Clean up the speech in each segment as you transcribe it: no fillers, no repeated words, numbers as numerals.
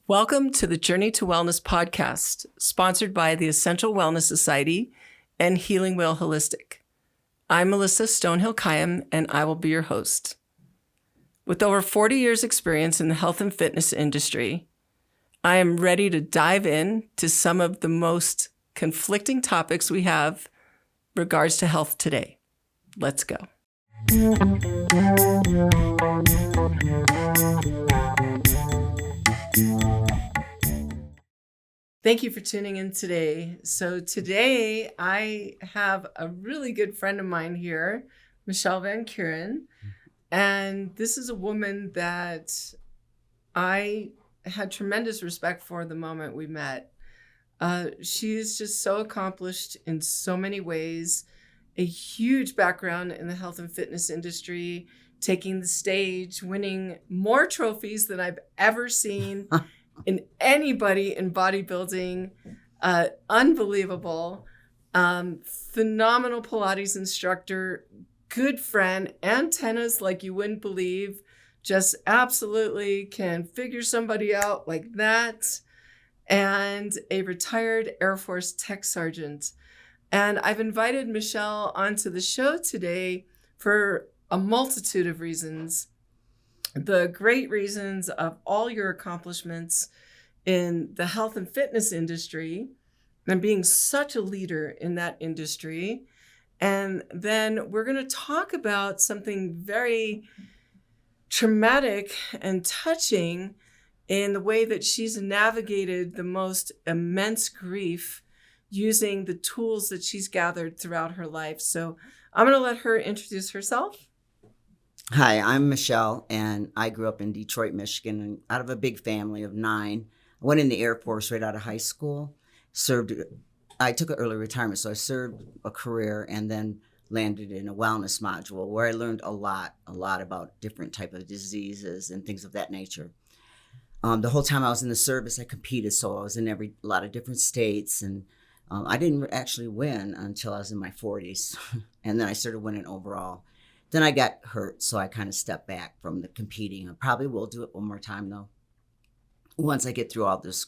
Welcome to the Journey to Wellness podcast, sponsored by the Essential Wellness Society and Healing Wheel Holistic. I'm Melissa Stonehill-Kyam, and I will be your host. With over 40 years experience in the health and fitness industry, I am ready to dive in to some of the most conflicting topics we have regards to health today. Let's go. Thank you for tuning in today. So today I have a really good friend of mine here, Michele Van Keuren. And this is a woman that I had tremendous respect for the moment we met. She's just so accomplished in so many ways, a huge background in the health and fitness industry, taking the stage, winning more trophies than I've ever seen in anybody in bodybuilding. Unbelievable. Phenomenal Pilates instructor, good friend, antennas like you wouldn't believe, just absolutely can figure somebody out like that, and a retired Air Force tech sergeant. And I've invited Michele onto the show today for a multitude of reasons. The great reasons of all your accomplishments in the health and fitness industry and being such a leader in that industry. And then we're going to talk about something very traumatic and touching in the way that she's navigated the most immense grief using the tools that she's gathered throughout her life. So I'm going to let her introduce herself. Hi, I'm Michele, and I grew up in Detroit, Michigan, and out of a big family of 9. I went in the Air Force right out of high school, I took an early retirement, so I served a career and then landed in a wellness module where I learned a lot about different type of diseases and things of that nature. The whole time I was in the service, I competed, so I was in a lot of different states, and I didn't actually win until I was in my 40s, and then I started winning overall. Then I got hurt, so I kind of stepped back from the competing. I probably will do it one more time, though. Once I get through all this,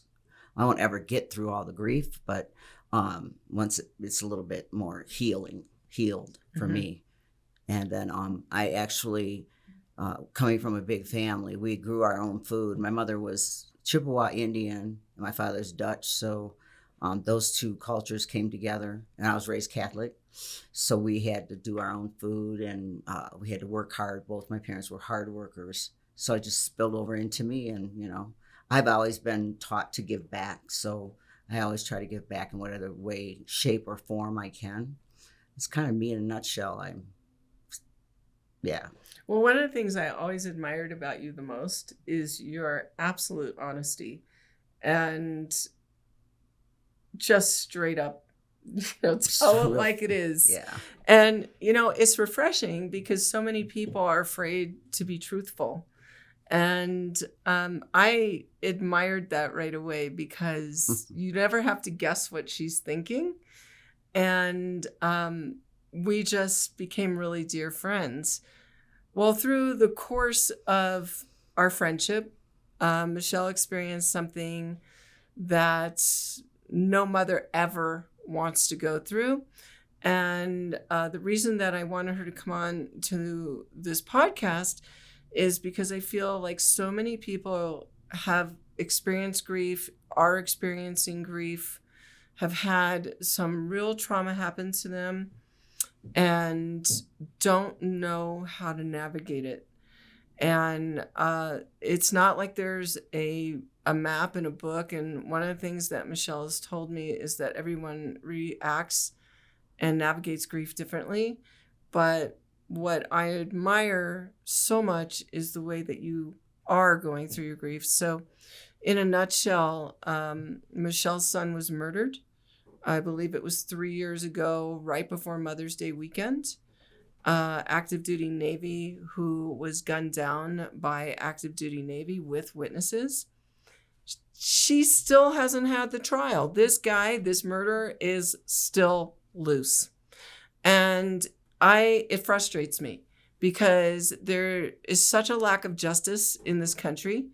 I won't ever get through all the grief, but once it's a little bit more healed for me. And then I actually, coming from a big family, we grew our own food. My mother was Chippewa Indian, and my father's Dutch, so those two cultures came together, and I was raised Catholic. So we had to do our own food, and we had to work hard. Both my parents were hard workers. So it just spilled over into me. And, I've always been taught to give back. So I always try to give back in whatever way, shape, or form I can. It's kind of me in a nutshell. Well, one of the things I always admired about you the most is your absolute honesty and just straight up tell it like it is. Yeah. And, it's refreshing because so many people are afraid to be truthful. And I admired that right away because you never have to guess what she's thinking. And we just became really dear friends. Well, through the course of our friendship, Michele experienced something that no mother ever wants to go through. And the reason that I wanted her to come on to this podcast is because I feel like so many people have experienced grief, are experiencing grief, have had some real trauma happen to them, and don't know how to navigate it. And it's not like there's a map in a book. And one of the things that Michele has told me is that everyone reacts and navigates grief differently. But what I admire so much is the way that you are going through your grief. So in a nutshell, Michele's son was murdered. I believe it was 3 years ago, right before Mother's Day weekend. Active duty Navy who was gunned down by active duty Navy with witnesses. She still hasn't had the trial. This guy, this murderer, is still loose. And it frustrates me because there is such a lack of justice in this country.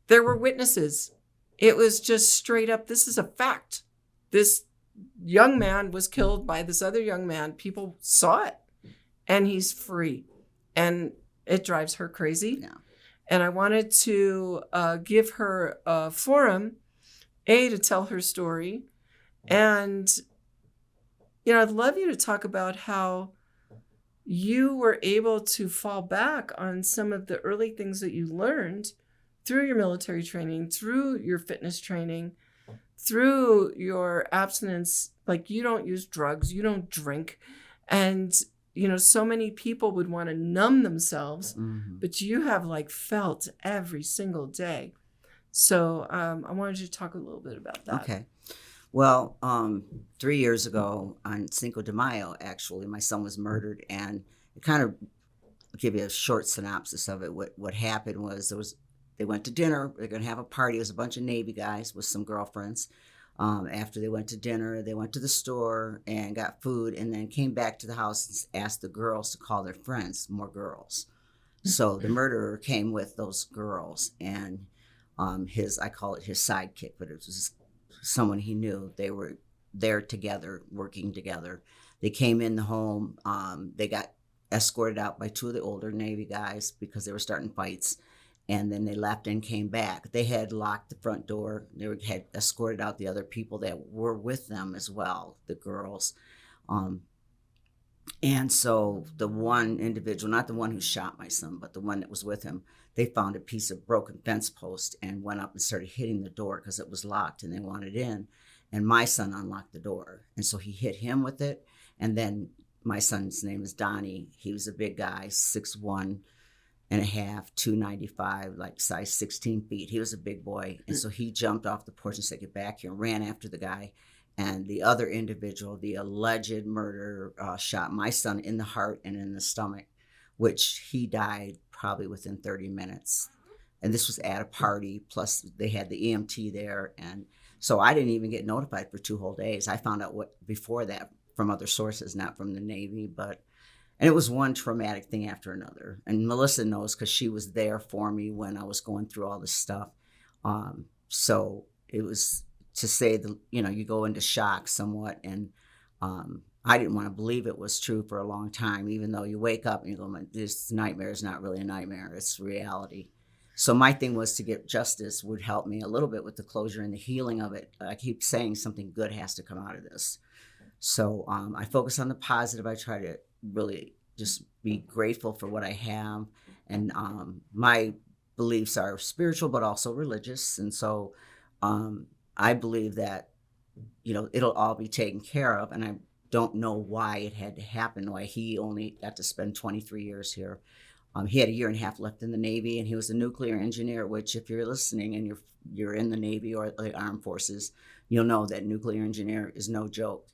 There were witnesses. It was just straight up, this is a fact. This young man was killed by this other young man. People saw it, and he's free. And it drives her crazy. Yeah. And I wanted to give her a forum, to tell her story. And, I'd love you to talk about how you were able to fall back on some of the early things that you learned through your military training, through your fitness training, through your abstinence. Like, you don't use drugs, you don't drink. And, so many people would want to numb themselves, but you have felt every single day. So I wanted you to talk a little bit about that. Okay. Well, 3 years ago on Cinco de Mayo, actually, my son was murdered, and it kind of give you a short synopsis of it. What happened was they went to dinner. They're going to have a party. It was a bunch of Navy guys with some girlfriends. After they went to dinner, they went to the store and got food, and then came back to the house and asked the girls to call their friends, more girls. So the murderer came with those girls, and I call it his sidekick, but it was someone he knew. They were there together, working together. They came in the home. They got escorted out by two of the older Navy guys because they were starting fights. And then they left and came back. They had locked the front door. They had escorted out the other people that were with them as well, the girls. And so the one individual, not the one who shot my son, but the one that was with him, they found a piece of broken fence post and went up and started hitting the door because it was locked and they wanted in. And my son unlocked the door. And so he hit him with it. And then my son's name is Donnie. He was a big guy, 6'1" and a half, 295, size 16 feet. He was a big boy. And so he jumped off the porch and said, "Get back here," and ran after the guy. And the other individual, the alleged murderer, shot my son in the heart and in the stomach, which he died probably within 30 minutes. And this was at a party, plus they had the EMT there. And so I didn't even get notified for 2 whole days. I found out before that from other sources, not from the Navy, and it was one traumatic thing after another. And Melissa knows because she was there for me when I was going through all this stuff. So it was to say that, you go into shock somewhat. And I didn't want to believe it was true for a long time, even though you wake up and you go, this nightmare is not really a nightmare, it's reality. So my thing was to get justice would help me a little bit with the closure and the healing of it. I keep saying something good has to come out of this. So I focus on the positive. I try to really just be grateful for what I have. And my beliefs are spiritual, but also religious. And so I believe that, it'll all be taken care of. And I don't know why it had to happen, why he only got to spend 23 years here. He had 1.5 years left in the Navy, and he was a nuclear engineer, which if you're listening and you're in the Navy or the armed forces, you'll know that nuclear engineer is no joke.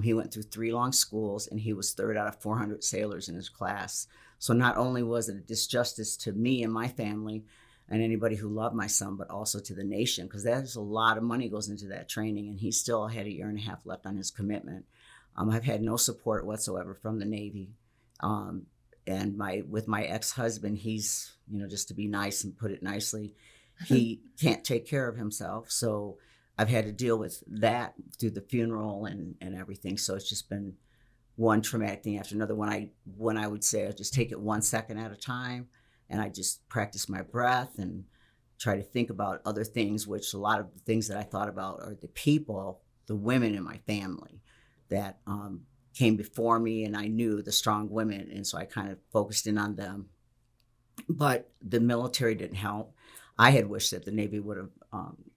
He went through 3 long schools, and he was 3rd out of 400 sailors in his class. So not only was it a disjustice to me and my family and anybody who loved my son, but also to the nation, because there's a lot of money goes into that training, and he still had 1.5 years left on his commitment. I've had no support whatsoever from the Navy. And with my ex-husband, he's, just to be nice and put it nicely, he can't take care of himself. So I've had to deal with that through the funeral and everything. So it's just been one traumatic thing after another. When I would say I just take it 1 second at a time, and I just practice my breath and try to think about other things, which a lot of the things that I thought about are the people, the women in my family that came before me, and I knew the strong women, and so I kind of focused in on them. But the military didn't help. I had wished that the Navy would have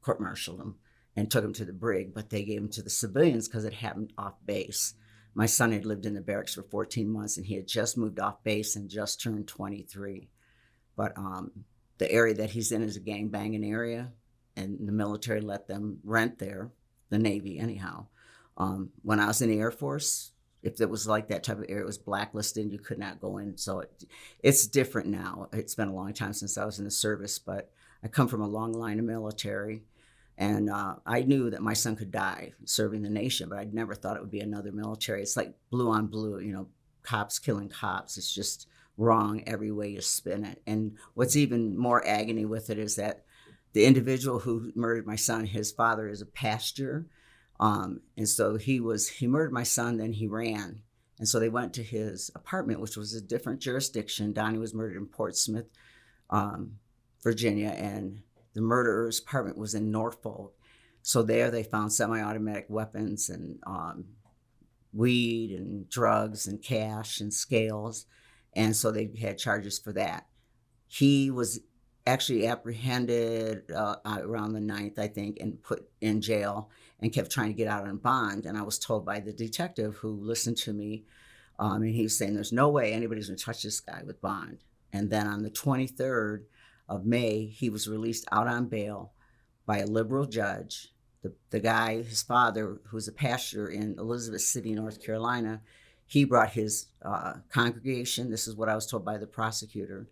court-martialed them and took him to the brig, but they gave him to the civilians because it happened off base. My son had lived in the barracks for 14 months, and he had just moved off base and just turned 23. But the area that he's in is a gang-banging area, and the military let them rent there, the Navy anyhow. When I was in the Air Force, if it was like that type of area, it was blacklisted. You could not go in. So it's different now. It's been a long time since I was in the service, but I come from a long line of military. And I knew that my son could die serving the nation, but I'd never thought it would be another military. It's like blue on blue, cops killing cops. It's just wrong every way you spin it. And what's even more agony with it is that the individual who murdered my son, his father is a pastor. And so he murdered my son, then he ran. And so they went to his apartment, which was a different jurisdiction. Donnie was murdered in Portsmouth, Virginia, and the murderer's apartment was in Norfolk. So there they found semi-automatic weapons and weed and drugs and cash and scales. And so they had charges for that. He was actually apprehended around the 9th, I think, and put in jail and kept trying to get out on bond. And I was told by the detective who listened to me, and he was saying, there's no way anybody's going to touch this guy with bond. And then on the 23rd of May, he was released out on bail by a liberal judge. The guy, his father, who's a pastor in Elizabeth City, North Carolina, he brought his congregation, this is what I was told by the prosecutor,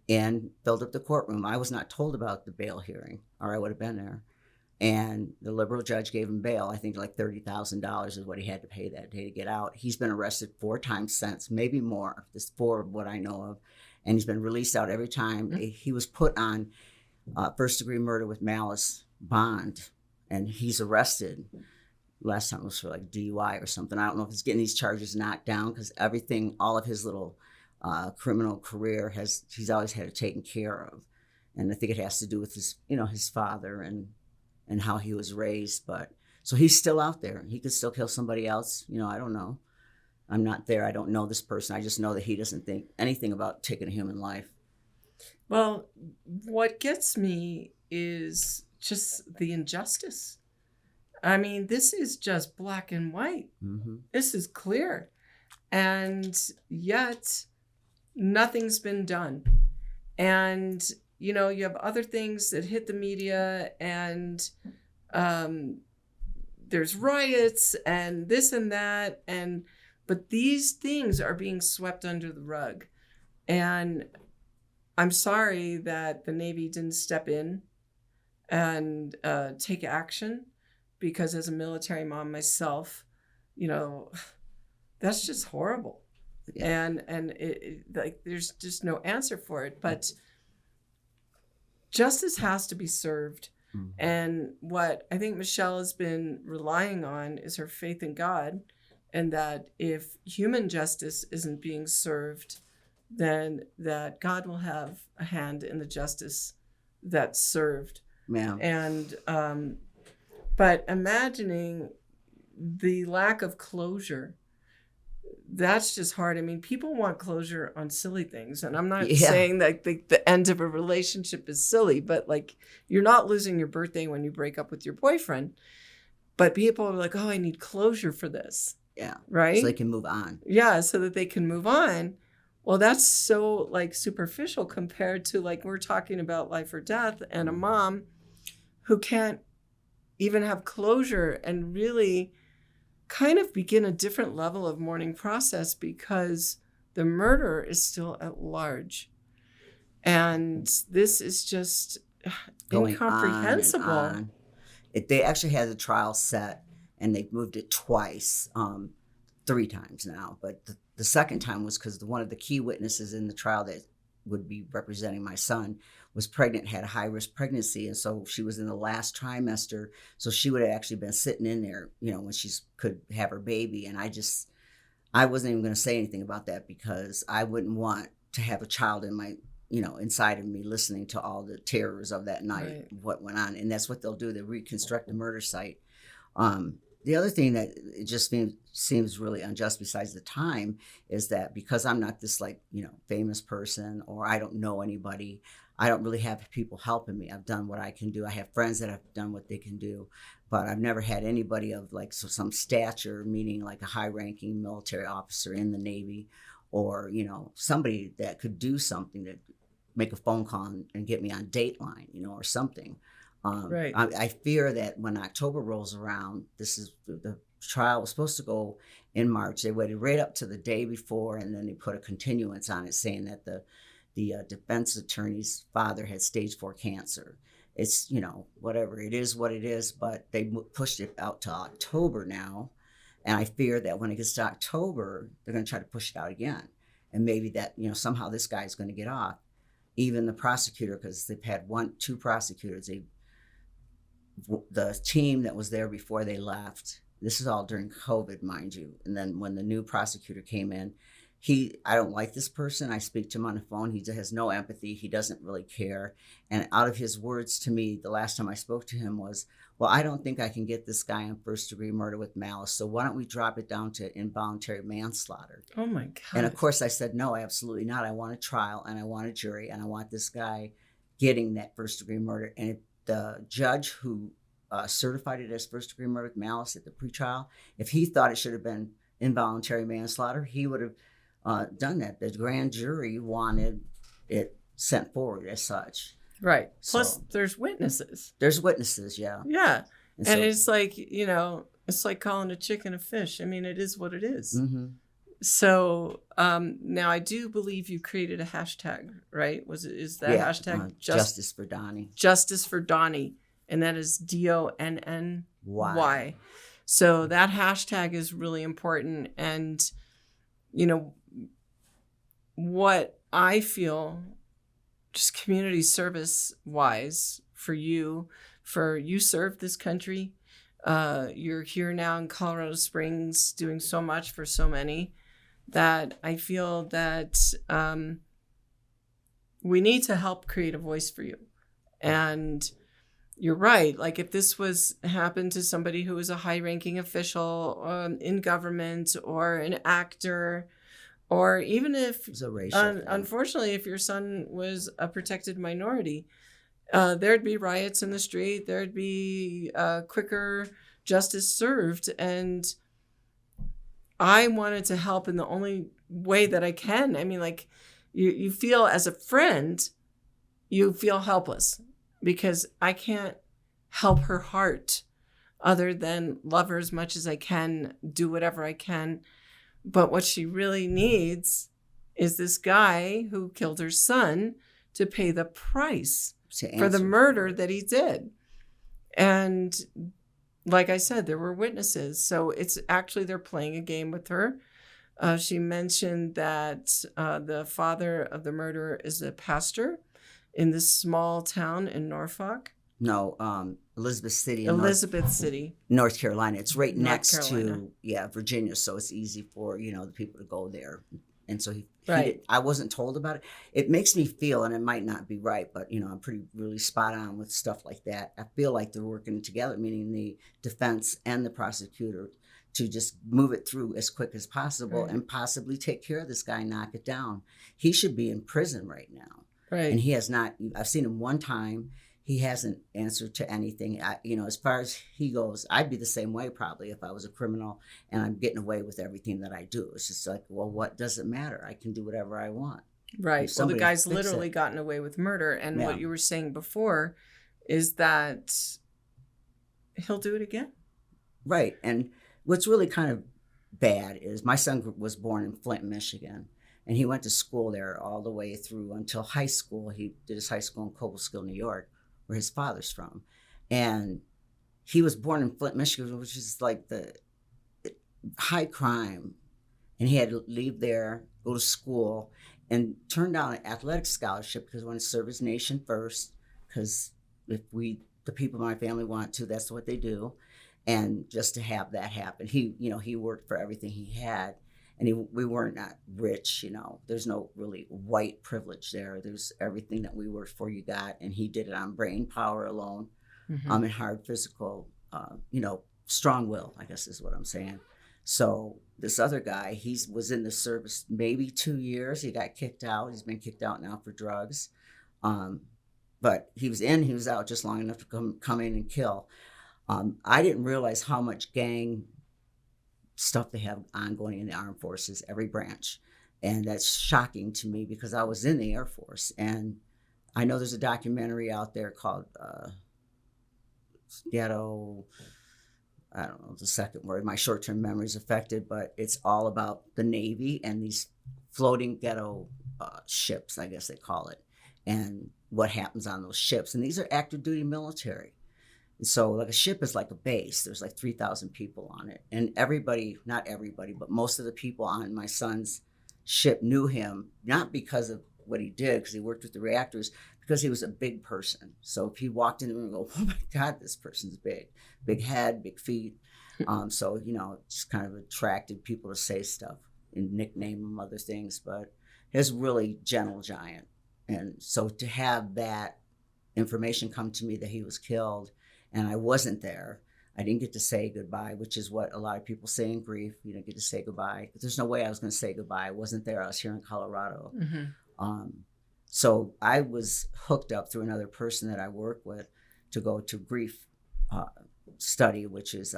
and filled up the courtroom. I was not told about the bail hearing, or I would have been there. And the liberal judge gave him bail. I think like $30,000 is what he had to pay that day to get out. He's been arrested 4 times since, maybe more. This 4 of what I know of. And he's been released out every time. Mm-hmm. He was put on first-degree murder with malice bond, and he's arrested. Last time it was for like DUI or something. I don't know if he's getting these charges knocked down because everything, all of his little criminal career he's always had it taken care of. And I think it has to do with his father and how he was raised. But so he's still out there. He could still kill somebody else. I don't know. I'm not there. I don't know this person. I just know that he doesn't think anything about taking a human life. Well, what gets me is just the injustice. I mean, this is just black and white. Mm-hmm. This is clear. And yet nothing's been done. And, you have other things that hit the media, and there's riots and this and that. But these things are being swept under the rug. And I'm sorry that the Navy didn't step in and take action, because as a military mom myself, that's just horrible. Yeah. And it like there's just no answer for it. But justice has to be served. Mm-hmm. And what I think Michele has been relying on is her faith in God, and that if human justice isn't being served, then that God will have a hand in the justice that's served. Yeah. And but imagining the lack of closure, that's just hard. I mean, people want closure on silly things. And I'm not saying that the end of a relationship is silly, but like, you're not losing your birthday when you break up with your boyfriend. But people are like, oh, I need closure for this. Yeah. Right? So they can move on. Yeah, so that they can move on. Well, that's so like superficial compared to like we're talking about life or death, and a mom who can't even have closure and really kind of begin a different level of mourning process because the murderer is still at large. And this is just going incomprehensible. On and on. They actually had the trial set, and they moved it twice, 3 times now. But the second time was because one of the key witnesses in the trial that would be representing my son was pregnant, had a high-risk pregnancy, and so she was in the last trimester. So she would have actually been sitting in there, when she could have her baby. And I wasn't even going to say anything about that because I wouldn't want to have a child in my, inside of me listening to all the terrors of that night, right. What went on. And that's what they'll do. They reconstruct the murder site. The other thing that it just seems really unjust besides the time is that because I'm not this famous person, or I don't know anybody, I don't really have people helping me. I've done what I can do. I have friends that have done what they can do, but I've never had anybody of some stature, meaning like a high-ranking military officer in the Navy, or, somebody that could do something, to make a phone call and get me on Dateline, or something. Right. I fear that when October rolls around, the trial was supposed to go in March. They waited right up to the day before, and then they put a continuance on it, saying that the defense attorney's father had stage 4 cancer. It's, whatever, it is what it is, but they pushed it out to October now. And I fear that when it gets to October, they're going to try to push it out again. And maybe that, somehow this guy's going to get off. even the prosecutor, because they've had two prosecutors, the team that was there before they left, this is all during COVID, mind you. And then when the new prosecutor came in, I don't like this person. I speak to him on the phone. He has no empathy. He doesn't really care. And out of his words to me, the last time I spoke to him was, well, I don't think I can get this guy on first degree murder with malice. So why don't we drop it down to involuntary manslaughter? Oh my God. And of course I said, no, absolutely not. I want a trial and I want a jury and I want this guy getting that first degree murder. And if the judge who certified it as first degree murder with malice at the pretrial, if he thought it should have been involuntary manslaughter, he would have done that. The grand jury wanted it sent forward as such. Right. Plus, there's witnesses. There's witnesses, yeah. Yeah. And it's like, it's like calling a chicken a fish. I mean, it is what it is. Mm-hmm. So now I do believe you created a hashtag, right? Is that hashtag Justice for Donnie? Justice for Donnie. And that is DONNY. So that hashtag is really important. And, what I feel just community service wise for you served this country. You're here now in Colorado Springs doing so much for so many that I feel that we need to help create a voice for you. And you're right. Like if this happened to somebody who was a high-ranking official in government or an actor, or even if, unfortunately, if your son was a protected minority, there'd be riots in the street. There'd be quicker justice served. And I wanted to help in the only way that I can. I mean, like you feel as a friend, you feel helpless because I can't help her heart other than love her as much as I can, do whatever I can. But what she really needs is this guy who killed her son to pay the price for the murder that he did. And like I said, there were witnesses. So it's actually, they're playing a game with her. She mentioned that the father of the murderer is a pastor in this small town in Norfolk. No, Elizabeth City. North Carolina. It's right next to Virginia, so it's easy for the people to go there. And so I wasn't told about it. It makes me feel, and it might not be right, but I'm really spot on with stuff like that. I feel like they're working together, meaning the defense and the prosecutor, to just move it through as quick as possible and possibly take care of this guy, knock it down. He should be in prison right now. Right. And he has not. I've seen him one time. He hasn't answered to anything. As far as he goes, I'd be the same way probably if I was a criminal and I'm getting away with everything that I do. It's just like, well, what does it matter? I can do whatever I want. Right. Well, the guy's literally gotten away with murder. And what you were saying before is that he'll do it again. Right. And what's really kind of bad is my son was born in Flint, Michigan. And he went to school there all the way through until high school. He did his high school in Cobleskill, New York, where his father's from. And he was born in Flint, Michigan, which is like the high crime. And he had to leave there, go to school, and turn down an athletic scholarship because he wanted to serve his nation first. Because if the people in my family want to, that's what they do. And just to have that happen. He worked for everything he had. And we weren't not rich, There's no really white privilege there. There's everything that we worked for, you got. And he did it on brain power alone, and hard physical, strong will, I guess is what I'm saying. So this other guy, he was in the service maybe 2 years. He got kicked out. He's been kicked out now for drugs. But he was out just long enough to come in and kill. I didn't realize how much gang stuff they have ongoing in the armed forces, every branch. And that's shocking to me because I was in the Air Force. And I know there's a documentary out there called Ghetto, I don't know the second word, my short-term memory is affected, but it's all about the Navy and these floating ghetto ships, I guess they call it, and what happens on those ships. And these are active duty military. So like a ship is like a base. There's like 3,000 people on it. And not everybody, but most of the people on my son's ship knew him, not because of what he did, because he worked with the reactors, because he was a big person. So if he walked in the room and go, oh my God, this person's big head, big feet. So, you know, it just kind of attracted people to say stuff and nickname him other things, but he's really gentle giant. And so to have that information come to me that he was killed and I wasn't there, I didn't get to say goodbye, which is what a lot of people say in grief. You don't get to say goodbye. There's no way I was going to say goodbye. I wasn't there. I was here in Colorado. So I was hooked up through another person that I work with to go to grief study, which is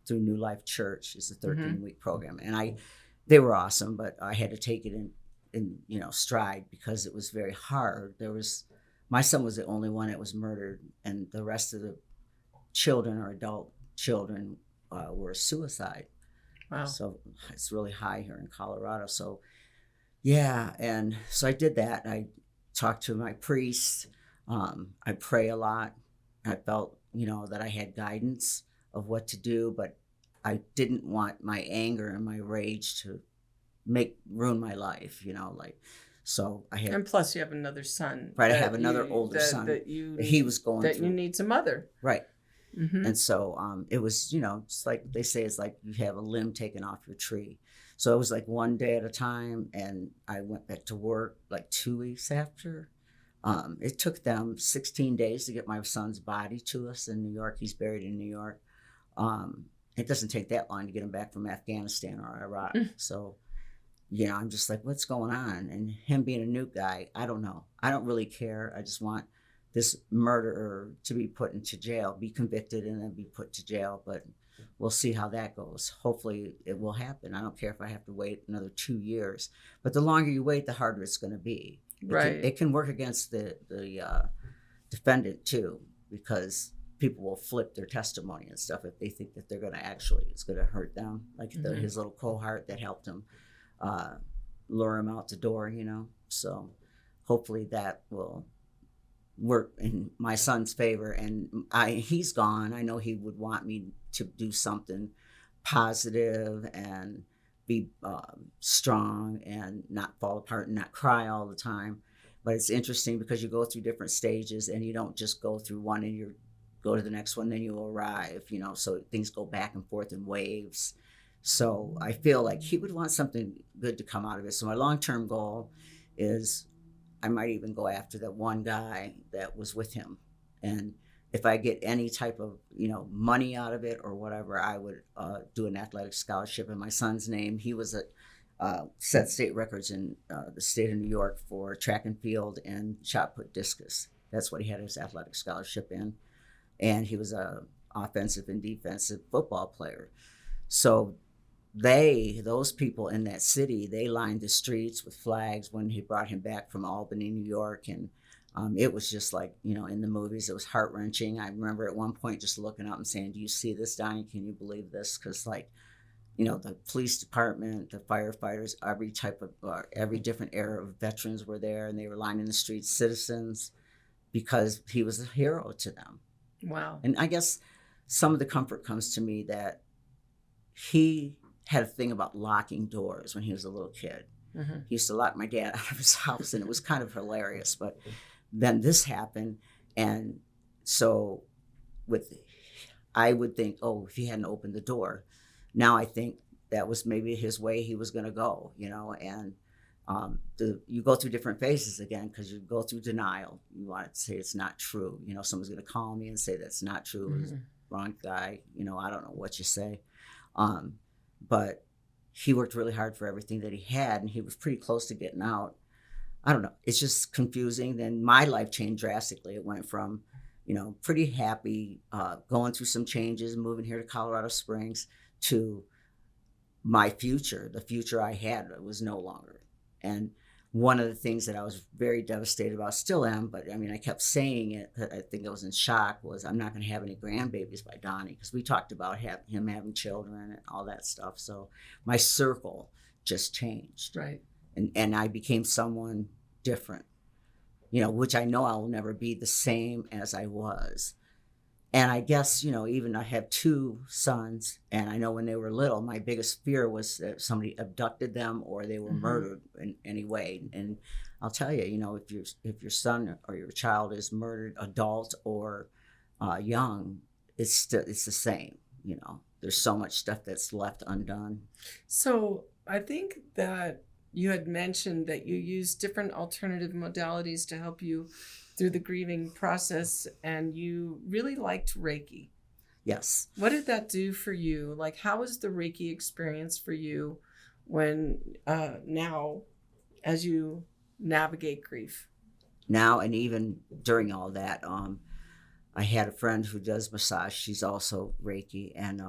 through New Life Church. It's a 13-week program. And they were awesome, but I had to take it in you know, stride, because it was very hard. My son was the only one that was murdered, and the rest of the children or adult children were suicide. Wow. So it's really high here in Colorado. So yeah, and so I did that. I talked to my priest. I pray a lot. I felt, you know, that I had guidance of what to do, but I didn't want my anger and my rage to ruin my life, you know, like. So I had, and plus you have another son. Right, I have another older son that he was going that through. you need to mother. Right. And so it was, you know, it's like they say, it's like you have a limb taken off your tree. So it was like one day at a time, and I went back to work like 2 weeks after. It took them 16 days to get my son's body to us in New York. He's buried in New York. It doesn't take that long to get him back from Afghanistan or Iraq. So, you know, I'm just like, what's going on? And him being a nuke guy, I don't know. I don't really care. I just want this murderer to be put into jail, be convicted, and then be put to jail. But we'll see how that goes. Hopefully it will happen. I don't care if I have to wait another 2 years. But the longer you wait, the harder it's going to be. It can work against the defendant too, because people will flip their testimony and stuff if they think that they're going to it's going to hurt them. Like his little cohort that helped him lure him out the door, you know. So hopefully that will work in my son's favor. And he's gone. I know he would want me to do something positive and be strong and not fall apart and not cry all the time. But it's interesting because you go through different stages, and you don't just go through one and you go to the next one, then you arrive, you know, so things go back and forth in waves. So I feel like he would want something good to come out of it. So my long-term goal is I might even go after that one guy that was with him. And if I get any type of, you know, money out of it or whatever, I would do an athletic scholarship in my son's name. He was set state records in the state of New York for track and field and shot put discus. That's what he had his athletic scholarship in. And he was a offensive and defensive football player. So those people in that city, they lined the streets with flags when he brought him back from Albany, New York. And it was just like, you know, in the movies, it was heart-wrenching. I remember at one point just looking up and saying, do you see this, Donnie? Can you believe this? Because, like, you know, the police department, the firefighters, every different era of veterans were there, and they were lining the streets, citizens, because he was a hero to them. Wow. And I guess some of the comfort comes to me that he had a thing about locking doors when he was a little kid. He used to lock my dad out of his house, and it was kind of hilarious. But then this happened, and so I would think, oh, if he hadn't opened the door. Now I think that was maybe his way he was going to go, you know. And you go through different phases again, because you go through denial. You want to say it's not true. You know, someone's going to call me and say that's not true. It was wrong guy. You know, I don't know what you say. But he worked really hard for everything that he had, and he was pretty close to getting out. I don't know. It's just confusing. Then my life changed drastically. It went from, you know, pretty happy, going through some changes, moving here to Colorado Springs, to my future. The future I had was no longer. And one of the things that I was very devastated about, still am, but I mean, I kept saying it, I think I was in shock, was I'm not going to have any grandbabies by Donnie, because we talked about him having children and all that stuff. So my circle just changed. Right. And I became someone different, you know, which I know I will never be the same as I was. And I guess, even I have 2 sons, and I know when they were little, my biggest fear was that somebody abducted them or they were murdered in any way. And I'll tell you, if your son or your child is murdered, adult or young, it's the same. There's so much stuff that's left undone. So I think that you had mentioned that you use different alternative modalities to help you through the grieving process, and you really liked Reiki. Yes. What did that do for you? Like, how was the Reiki experience for you when now, as you navigate grief? Now, and even during all that, I had a friend who does massage. She's also Reiki, and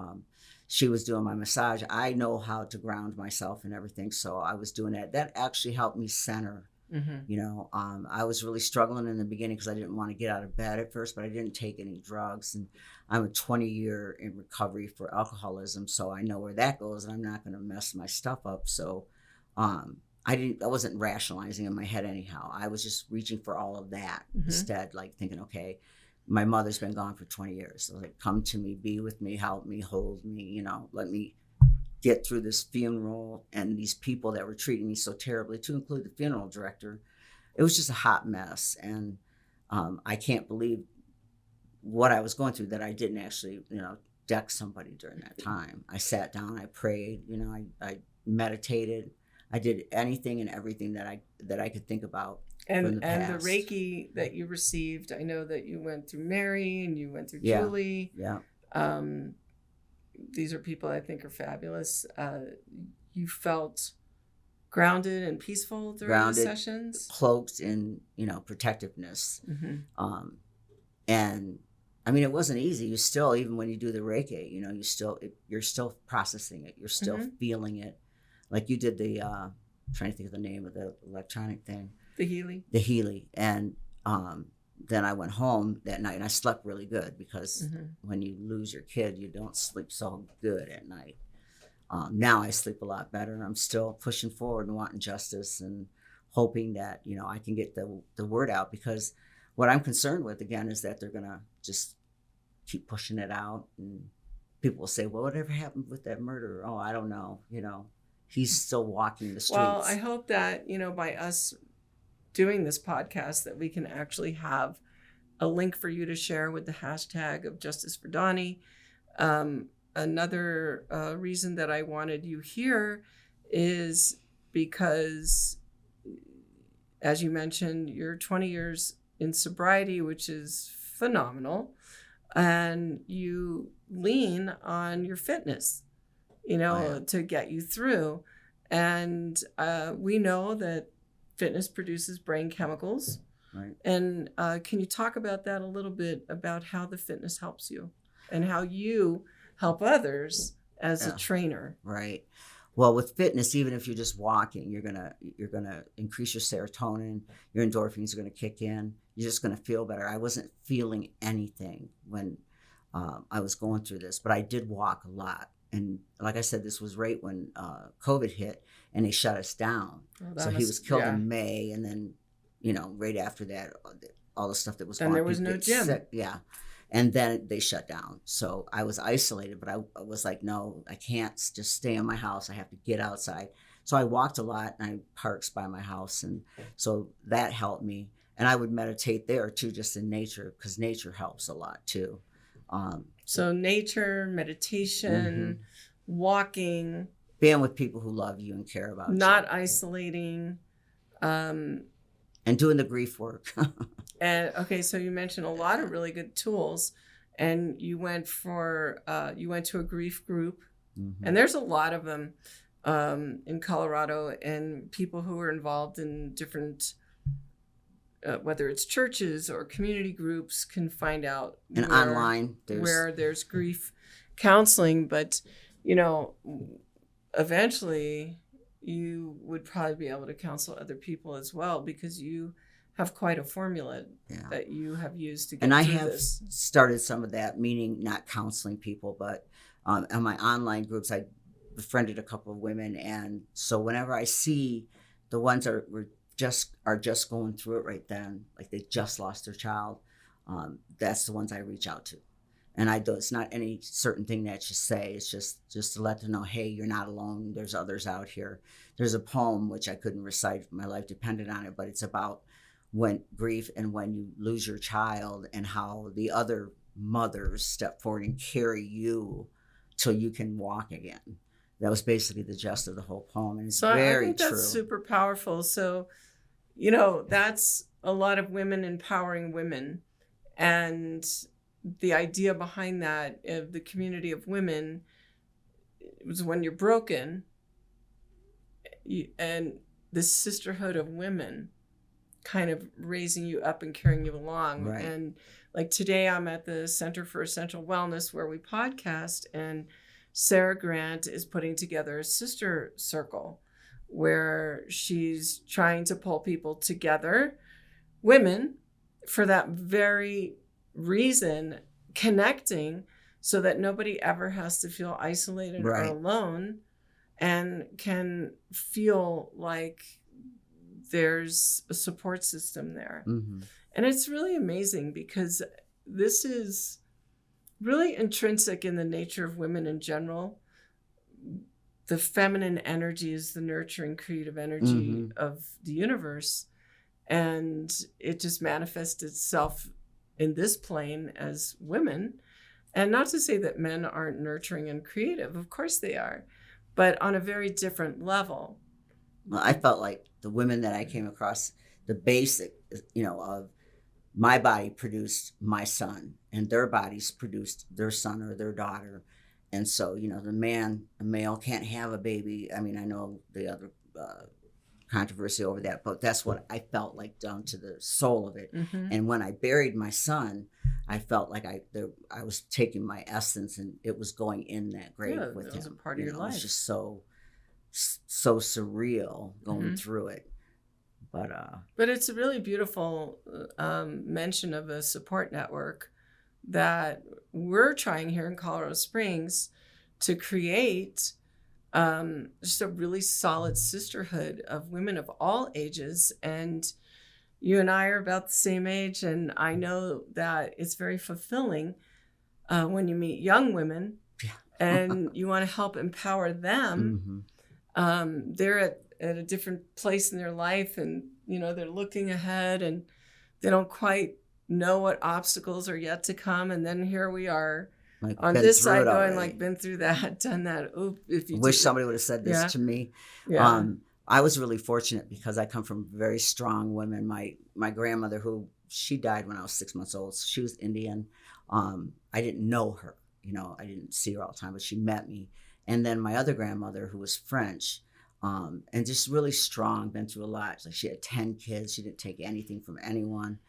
she was doing my massage. I know how to ground myself and everything, so I was doing that. That actually helped me center. I was really struggling in the beginning because I didn't want to get out of bed at first, but I didn't take any drugs, and I'm a 20-year in recovery for alcoholism, so I know where that goes, and I'm not going to mess my stuff up. So I wasn't rationalizing in my head anyhow. I was just reaching for all of that instead, like thinking, okay, my mother's been gone for 20 years. So like, come to me, be with me, help me, hold me, let me get through this funeral and these people that were treating me so terribly, to include the funeral director. It was just a hot mess. And I can't believe what I was going through, that I didn't actually, deck somebody during that time. I sat down, I prayed, I meditated. I did anything and everything that I could think about. And the Reiki that you received, I know that you went through Mary and you went through Julie. Yeah. These are people I think are fabulous. You felt grounded and peaceful during the sessions? Cloaked in, protectiveness. And I mean, it wasn't easy. You still, even when you do the Reiki, you're still processing it. You're still feeling it. Like you did the, trying to think of the name of the electronic thing. The Healy. And then I went home that night and I slept really good, because when you lose your kid, you don't sleep so good at night. Now I sleep a lot better. I'm still pushing forward and wanting justice and hoping that, I can get the word out, because what I'm concerned with, again, is that they're going to just keep pushing it out. And people will say, well, whatever happened with that murderer? Oh, I don't know. He's still walking the streets. Well, I hope that, by us doing this podcast, that we can actually have a link for you to share with the hashtag of Justice for Donnie. Another reason that I wanted you here is because, as you mentioned, you're 20 years in sobriety, which is phenomenal, and you lean on your fitness, to get you through. And we know that fitness produces brain chemicals. Right. And can you talk about that a little bit, about how the fitness helps you and how you help others as a trainer? Right. Well, with fitness, even if you're just walking, you're gonna increase your serotonin. Your endorphins are gonna kick in. You're just gonna feel better. I wasn't feeling anything when I was going through this, but I did walk a lot. And like I said, this was right when COVID hit and they shut us down. So he was killed in May, and then, right after that, all the stuff that was going on. And there was no gym. Sick. Yeah. And then they shut down. So I was isolated, but I was like, no, I can't just stay in my house. I have to get outside. So I walked a lot, and I parks by my house. And so that helped me. And I would meditate there too, just in nature, because nature helps a lot too. So nature, meditation, walking. Being with people who love you and care about you. Not isolating. And doing the grief work. And okay, so you mentioned a lot of really good tools, and you went to a grief group, and there's a lot of them in Colorado, and people who are involved in different, whether it's churches or community groups, can find out. And online, where there's grief counseling, but eventually you would probably be able to counsel other people as well, because you have quite a formula that you have used to get through this. And I have started some of that, meaning not counseling people, but on my online groups, I befriended a couple of women. And so whenever I see the ones that are just going through it right then, like they just lost their child, that's the ones I reach out to. And it's not any certain thing that you say. It's just to let them know, hey, you're not alone. There's others out here. There's a poem, which I couldn't recite. My life depended on it, but it's about when grief and when you lose your child and how the other mothers step forward and carry you till you can walk again. That was basically the gist of the whole poem. And it's very I think true. that's super powerful. So, that's a lot of women empowering women. And the idea behind that of the community of women was when you're broken and the sisterhood of women kind of raising you up and carrying you along. Right. And like today I'm at the Center for Essential Wellness where we podcast, and Sarah Grant is putting together a sister circle where she's trying to pull people together, women, for that very reason, connecting so that nobody ever has to feel isolated or alone, and can feel like there's a support system there. Mm-hmm. And it's really amazing because this is really intrinsic in the nature of women in general. The feminine energy is the nurturing, creative energy of the universe. And it just manifests itself in this plane as women. And not to say that men aren't nurturing and creative. Of course they are. But on a very different level. Well, I felt like the women that I came across, the basic, of my body produced my son and their bodies produced their son or their daughter. And so, a male can't have a baby. I mean, I know the other controversy over that, but that's what I felt like down to the soul of it. Mm-hmm. And when I buried my son, I felt like I was taking my essence and it was going in that grave with him. It was a part of your life. It was just so surreal going through it. But it's a really beautiful mention of a support network that we're trying here in Colorado Springs to create just a really solid sisterhood of women of all ages. And you and I are about the same age, and I know that it's very fulfilling when you meet young women and you want to help empower them. They're at a different place in their life, and they're looking ahead and they don't quite know what obstacles are yet to come. And then here we are on this side going been through that, done that. Oop, if you wish somebody would have said this to me. Yeah. I was really fortunate because I come from very strong women. My grandmother, she died when I was 6 months old. So she was Indian. I didn't know her, I didn't see her all the time, but she met me. And then my other grandmother, who was French, and just really strong, been through a lot. Like she had 10 kids. She didn't take anything from anyone,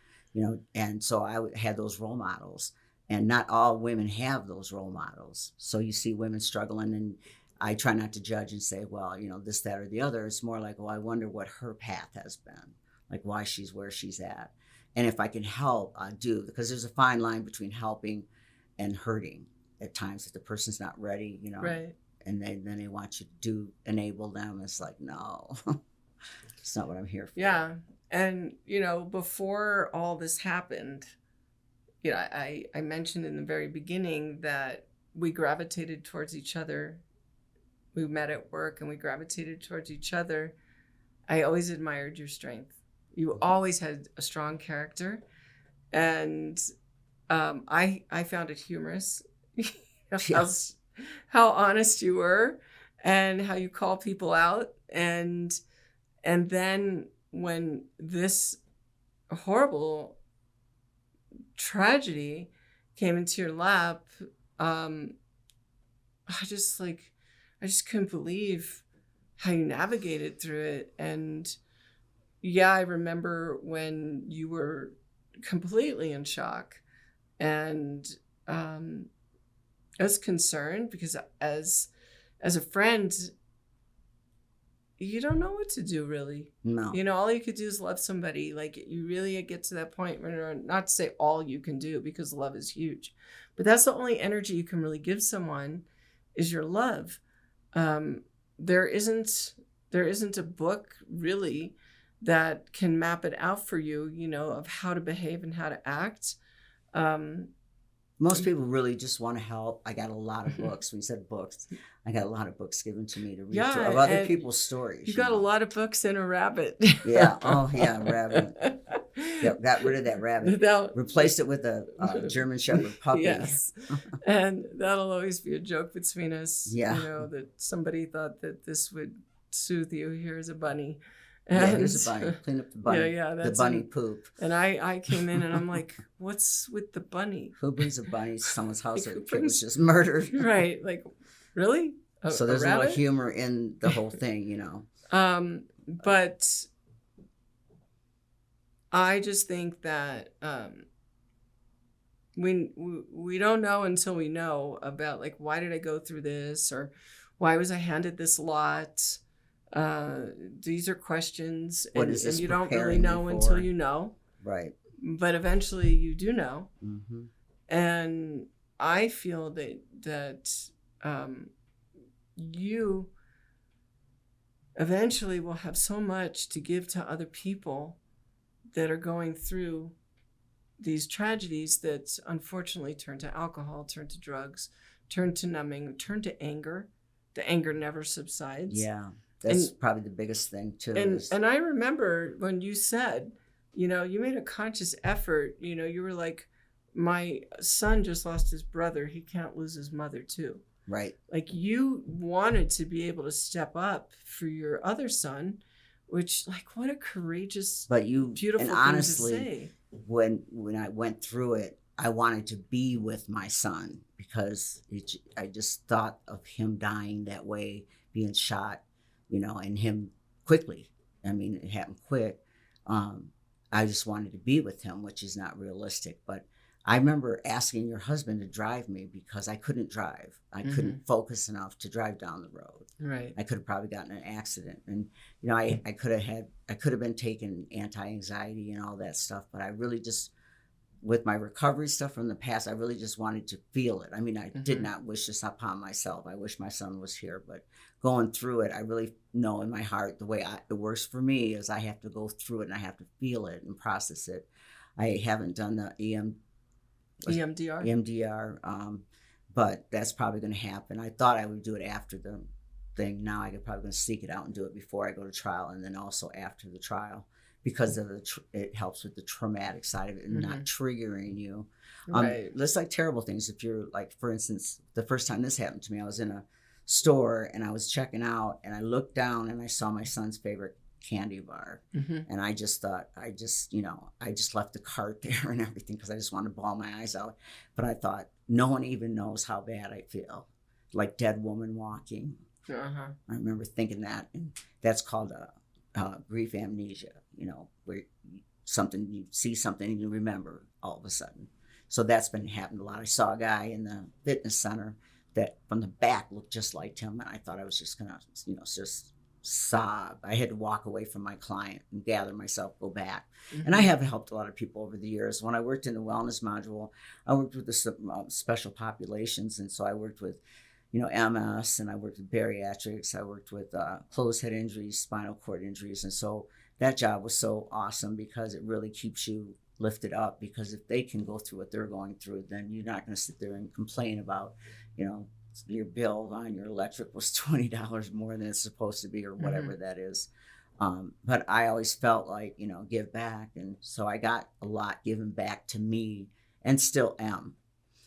and so I had those role models. And not all women have those role models. So you see women struggling, and I try not to judge and say, well, this, that, or the other. It's more like, well, I wonder what her path has been, like why she's where she's at. And if I can help, I do, because there's a fine line between helping and hurting at times if the person's not ready, Right. And then they want you to enable them. It's like, no, it's not what I'm here for. Yeah. And, before all this happened, I mentioned in the very beginning that we gravitated towards each other. We met at work and we gravitated towards each other. I always admired your strength. You always had a strong character. And I found it humorous how honest you were and how you call people out. And then when this horrible tragedy came into your lap, I just couldn't believe how you navigated through it. And yeah, I remember when you were completely in shock, and I was concerned because as a friend, you don't know what to do, really. No. All you could do is love somebody. Like, you really get to that point where, not to say all you can do, because love is huge, but that's the only energy you can really give someone is your love. There isn't a book really that can map it out for you, of how to behave and how to act. Most people really just want to help. I got a lot of books. When you said books, I got a lot of books given to me to read through of other people's stories. You got a lot of books and a rabbit. Yeah. Oh, yeah. Rabbit. Yep. Got rid of that rabbit. Replaced it with a German Shepherd puppy. Yes. And that'll always be a joke between us. Yeah. You know, that somebody thought that this would soothe you. Here's a bunny. And here's a bunny. Clean up the bunny. Yeah, the bunny poop. And I came in and I'm like, what's with the bunny? Who brings a bunny to someone's house that was just murdered? Right. Like, really? So there's a little humor in the whole thing, you know. But I just think that we don't know until we know about, like, why did I go through this, or why was I handed this lot? These are questions, and you don't really know until you know. Right. But eventually you do know. Mm-hmm. And I feel that you eventually will have so much to give to other people that are going through these tragedies that unfortunately turn to alcohol, turn to drugs, turn to numbing, turn to anger. The anger never subsides. Yeah. That's probably the biggest thing too. And I remember when you said, you know, you made a conscious effort, you know, you were like, my son just lost his brother. He can't lose his mother too. Right. Like, you wanted to be able to step up for your other son, which, like, what a courageous, beautiful and honestly, thing to say. When I went through it, I wanted to be with my son because I just thought of him dying that way, being shot, you know, and him quickly. I mean, it happened quick. I just wanted to be with him, which is not realistic. But I remember asking your husband to drive me because I couldn't drive. I couldn't focus enough to drive down the road. Right. I could have probably gotten in an accident. And, you know, I could have been taking anti-anxiety and all that stuff. But I really just, with my recovery stuff from the past, I really just wanted to feel it. I mean, I did not wish this upon myself. I wish my son was here. But going through it, I really know in my heart the way it works for me is I have to go through it and I have to feel it and process it. I haven't done the EMDR, but that's probably going to happen. I thought I would do it after the thing. Now I'm probably going to seek it out and do it before I go to trial, and then also after the trial, because of it helps with the traumatic side of it and not triggering you. Right. It's like terrible things. If you're like, for instance, the first time this happened to me, I was in a store and I was checking out and I looked down and I saw my son's favorite candy bar. And I just thought, I just left the cart there and everything because I just wanted to bawl my eyes out. But I thought, no one even knows how bad I feel, like dead woman walking. I remember thinking that, and that's called grief amnesia, you know, where you see something and you remember all of a sudden. So that's been happening a lot. I saw a guy in the fitness center that from the back looked just like him, and I thought I was just gonna, you know, just sob. I had to walk away from my client and gather myself, go back. And I have helped a lot of people over the years. When I worked in the wellness module, I worked with the special populations, and so I worked with, you know, MS, and I worked with bariatrics. I worked with closed head injuries, spinal cord injuries, and so that job was so awesome because it really keeps you lifted up. Because if they can go through what they're going through, then you're not going to sit there and complain about, you know, your bill on your electric was $20 more than it's supposed to be, or whatever that is. But I always felt like, you know, give back. And so I got a lot given back to me and still am.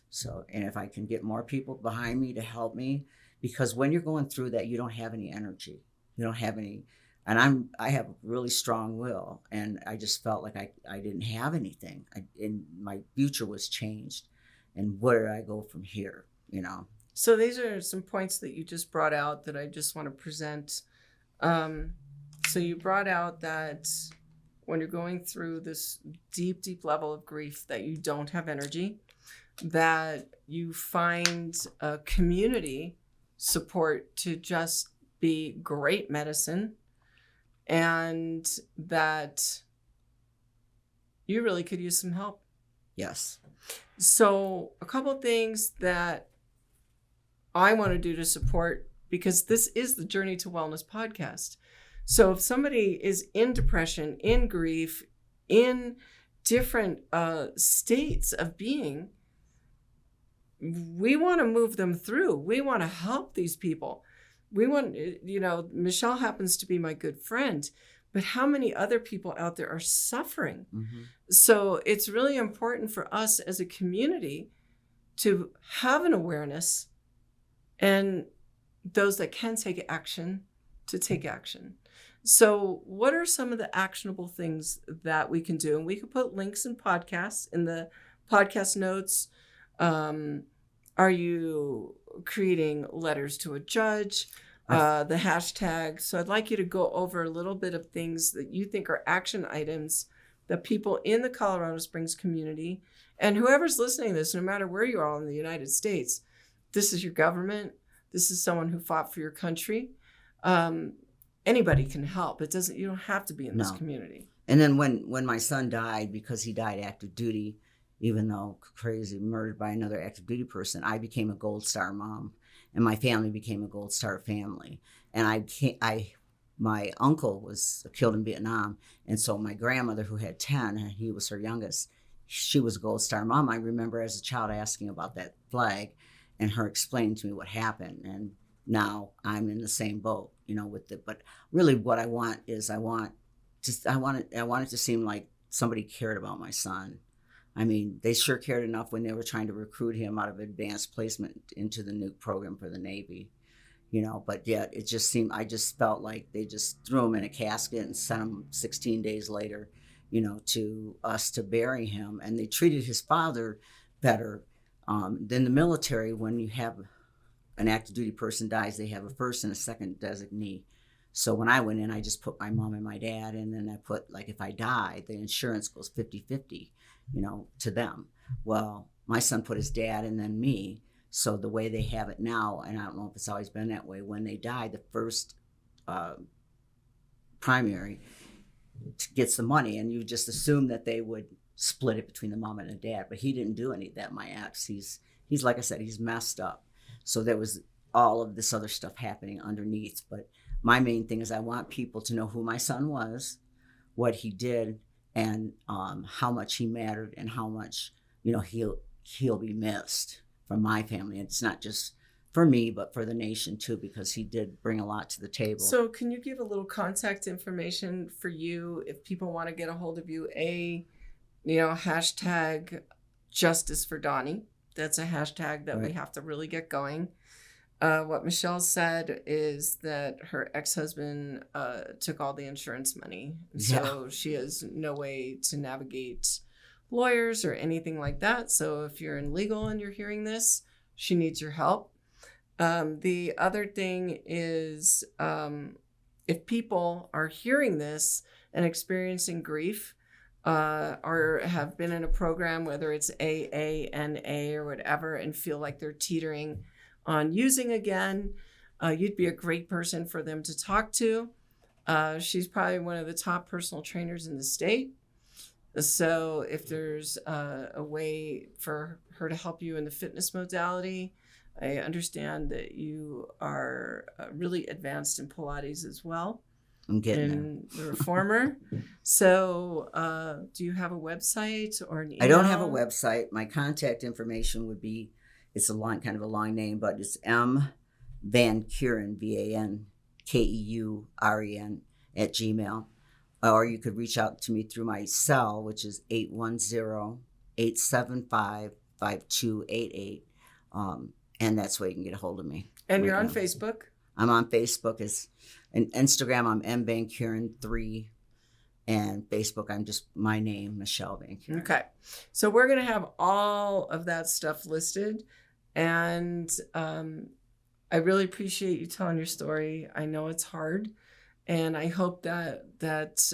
So, and if I can get more people behind me to help me, because when you're going through that, you don't have any energy. You don't have any, and I have a really strong will. And I just felt like I didn't have anything. And my future was changed. And where do I go from here, you know? So these are some points that you just brought out that I just want to present. So you brought out that when you're going through this deep, deep level of grief, that you don't have energy, that you find a community support to just be great medicine, and that you really could use some help. Yes. So a couple of things that I want to do to support, because this is the Journey to Wellness podcast. So if somebody is in depression, in grief, in different states of being, we want to move them through. We want to help these people. We want, Michele happens to be my good friend, but how many other people out there are suffering? Mm-hmm. So it's really important for us as a community to have an awareness, and those that can take action to take action. So what are some of the actionable things that we can do? And we can put links and podcasts in the podcast notes. Are you creating letters to a judge? The hashtag. So I'd like you to go over a little bit of things that you think are action items that people in the Colorado Springs community, and whoever's listening to this, no matter where you are in the United States, this is your government. This is someone who fought for your country. Anybody can help. You don't have to be in this community. And then when my son died, because he died active duty, even though crazy, murdered by another active duty person, I became a Gold Star mom, and my family became a Gold Star family. And my uncle was killed in Vietnam, and so my grandmother, who had 10, and he was her youngest, she was a Gold Star mom. I remember as a child asking about that flag, and her explaining to me what happened. And now I'm in the same boat, with it. But really, what I want is I want it to seem like somebody cared about my son. I mean, they sure cared enough when they were trying to recruit him out of advanced placement into the nuke program for the Navy, but yet it just seemed, I just felt like they just threw him in a casket and sent him 16 days later, to us to bury him. And they treated his father better than the military. When you have an active duty person dies, they have a first and a second designee. So when I went in, I just put my mom and my dad, and then I put, like, if I die, the insurance goes 50-50, to them. Well, my son put his dad and then me. So the way they have it now, and I don't know if it's always been that way, when they die, the first primary gets the money, and you just assume that they would split it between the mom and the dad. But he didn't do any of that, my ex. He's like I said, he's messed up. So there was all of this other stuff happening underneath. But my main thing is I want people to know who my son was, what he did, and how much he mattered, and how much, he'll be missed from my family. And it's not just for me, but for the nation too, because he did bring a lot to the table. So can you give a little contact information for you if people want to get a hold of you? Hashtag Justice for Donnie. That's a hashtag that we have to really get going. What Michele said is that her ex-husband took all the insurance money. So she has no way to navigate lawyers or anything like that. So if you're in legal and you're hearing this, she needs your help. The other thing is if people are hearing this and experiencing grief, or have been in a program, whether it's AA, NA, or whatever, and feel like they're teetering on using again, you'd be a great person for them to talk to. She's probably one of the top personal trainers in the state. So if there's a way for her to help you in the fitness modality, I understand that you are really advanced in Pilates as well. I'm getting the reformer. So do you have a website or an email? I don't have a website. My contact information would be, it's kind of a long name, but it's M Van Keuren, VanKeuren @gmail. Or you could reach out to me through my cell, which is 810-875-5288. And that's where you can get a hold of me. And you're on Facebook? I'm on Facebook. And Instagram, I'm M Van Keuren 3. And Facebook, I'm just my name, Michele Van Keuren. Okay. So we're going to have all of that stuff listed. And I really appreciate you telling your story. I know it's hard. And I hope that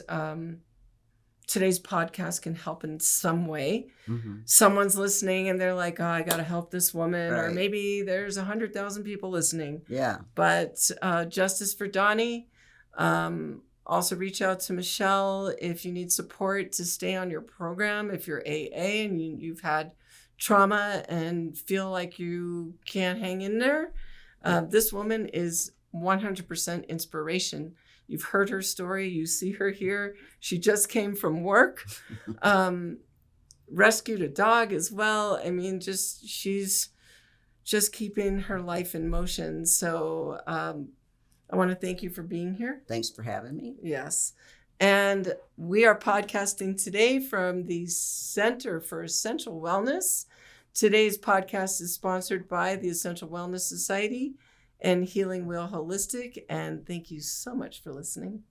today's podcast can help in some way. Mm-hmm. Someone's listening and they're like, oh, I got to help this woman. Right. Or maybe there's 100,000 people listening. Yeah. But Justice for Donnie. Also reach out to Michele if you need support to stay on your program. If you're AA and you've had trauma and feel like you can't hang in there, this woman is 100% inspiration. You've heard her story. You see her here. She just came from work, rescued a dog as well. I mean, she's just keeping her life in motion. So I want to thank you for being here. Thanks for having me. Yes. And we are podcasting today from the Center for Essential Wellness. Today's podcast is sponsored by the Essential Wellness Society and Healing Wheel Holistic. And thank you so much for listening.